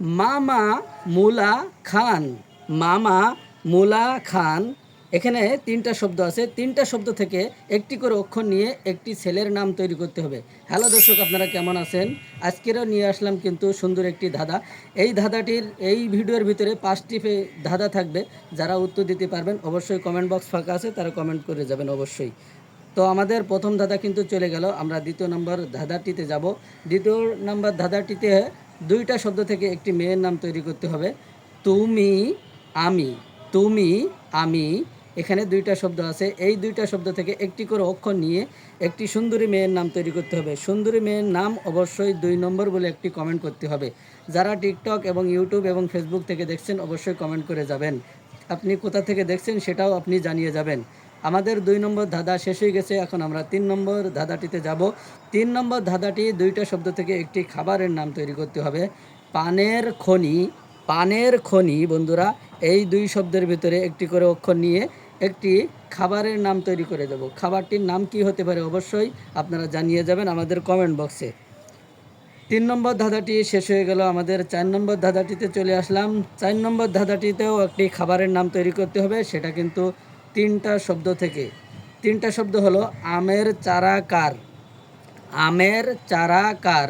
মামা মুলা খান। মামা মুলা খান, এখানে তিনটা শব্দ আছে। তিনটা শব্দ থেকে একটি করে অক্ষর নিয়ে একটি ছেলের নাম তৈরি করতে হবে। হ্যালো দর্শক, আপনারা কেমন আছেন? আজকেরও নিয়ে আসলাম কিন্তু সুন্দর একটি ধাঁধা। এই ধাঁধাটির এই ভিডিওর ভিতরে 5টি ধাঁধা থাকবে। যারা উত্তর দিতে পারবেন অবশ্যই কমেন্ট বক্স ফাঁকা আছে, তারা কমেন্ট করে যাবেন অবশ্যই। তো আমাদের প্রথম ধাঁধা কিন্তু চলে গেল, আমরা দ্বিতীয় নম্বর ধাঁধাটিতে যাব। দ্বিতীয় নম্বর ধাঁধাটিতে দুইটা শব্দ থেকে একটি মেয়ের নাম তৈরি করতে হবে। তুমি আমি, তুমি আমি, এখানে দুইটা শব্দ আছে। এই দুইটা শব্দ থেকে একটি করে অক্ষর নিয়ে একটি সুন্দরী মেয়ের নাম তৈরি করতে হবে। সুন্দরী মেয়ের নাম অবশ্যই 2 নম্বর বলে একটি কমেন্ট করতে হবে। যারা টিকটক এবং ইউটিউব এবং ফেসবুক থেকে দেখছেন অবশ্যই কমেন্ট করে যাবেন। আপনি কোথা থেকে দেখছেন সেটাও আপনি জানিয়ে যাবেন। আমাদের 2 নম্বর ধাঁধা শেষ হয়ে গেছে, এখন আমরা 3 নম্বর ধাঁধাটিতে যাব। 3 নম্বর ধাঁধাটি দুইটা শব্দ থেকে একটি খাবারের নাম তৈরি করতে হবে। পানের খনি, পানের খনি বন্ধুরা, এই দুই শব্দের ভিতরে একটি করে অক্ষর নিয়ে একটি খাবারের নাম তৈরি করে দেব। খাবারটির নাম কি হতে পারে অবশ্যই আপনারা জানিয়ে যাবেন আমাদের কমেন্ট বক্সে। 3 নম্বর ধাঁধাটি শেষ হয়ে গেল, আমাদের 4 নম্বর ধাঁধাটিতে চলে আসলাম। 4 নম্বর ধাঁধাটিতেও একটি খাবারের নাম তৈরি করতে হবে, সেটা কিন্তু 3টা শব্দ থেকে। 3টা শব্দ হলো আমের চারা কার, আমের চারা কার,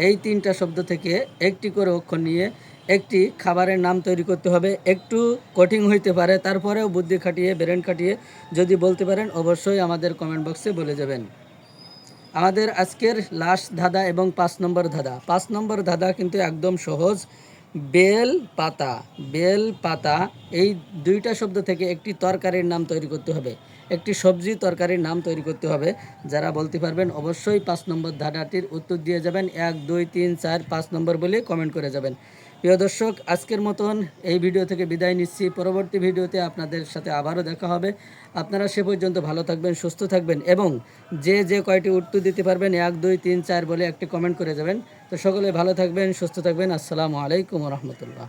এই 3টা শব্দ থেকে একটি করে অক্ষর নিয়ে একটি খাবারের নাম তৈরি করতে হবে। একটু কঠিন হইতে পারে, তারপরেও বুদ্ধি খাটিয়ে ব্রেন খাটিয়ে যদি বলতে পারেন অবশ্যই আমাদের কমেন্ট বক্সে বলে যাবেন। আমাদের আজকের লাস্ট ধাঁধা এবং 5 নম্বর ধাঁধা। 5 নম্বর ধাঁধা কিন্তু একদম সহজ। বেল পাতা, বেল পাতা, এই দুইটা শব্দ থেকে একটি তরকারির নাম তৈরি করতে হবে। একটি সবজি তরকারির নাম তৈরি করতে হবে। যারা বলতে পারবেন অবশ্যই 5 নম্বর ধাঁধাটির উত্তর দিয়ে যাবেন। 1 2 3 4 5 নম্বর বলে কমেন্ট করে যাবেন। প্রিয় দর্শক, আজকের মতন এই ভিডিও থেকে বিদায় নিচ্ছি। পরবর্তী ভিডিওতে আপনাদের সাথে আবারও দেখা হবে। আপনারা সে পর্যন্ত ভালো থাকবেন, সুস্থ থাকবেন এবং যে যে কয়টি উত্তর দিতে পারবেন 1 2 3 4 বলে একটি কমেন্ট করে যাবেন। তো সকলে ভালো থাকবেন, সুস্থ থাকবেন। আসসালামু আলাইকুম রহমতুল্লাহ।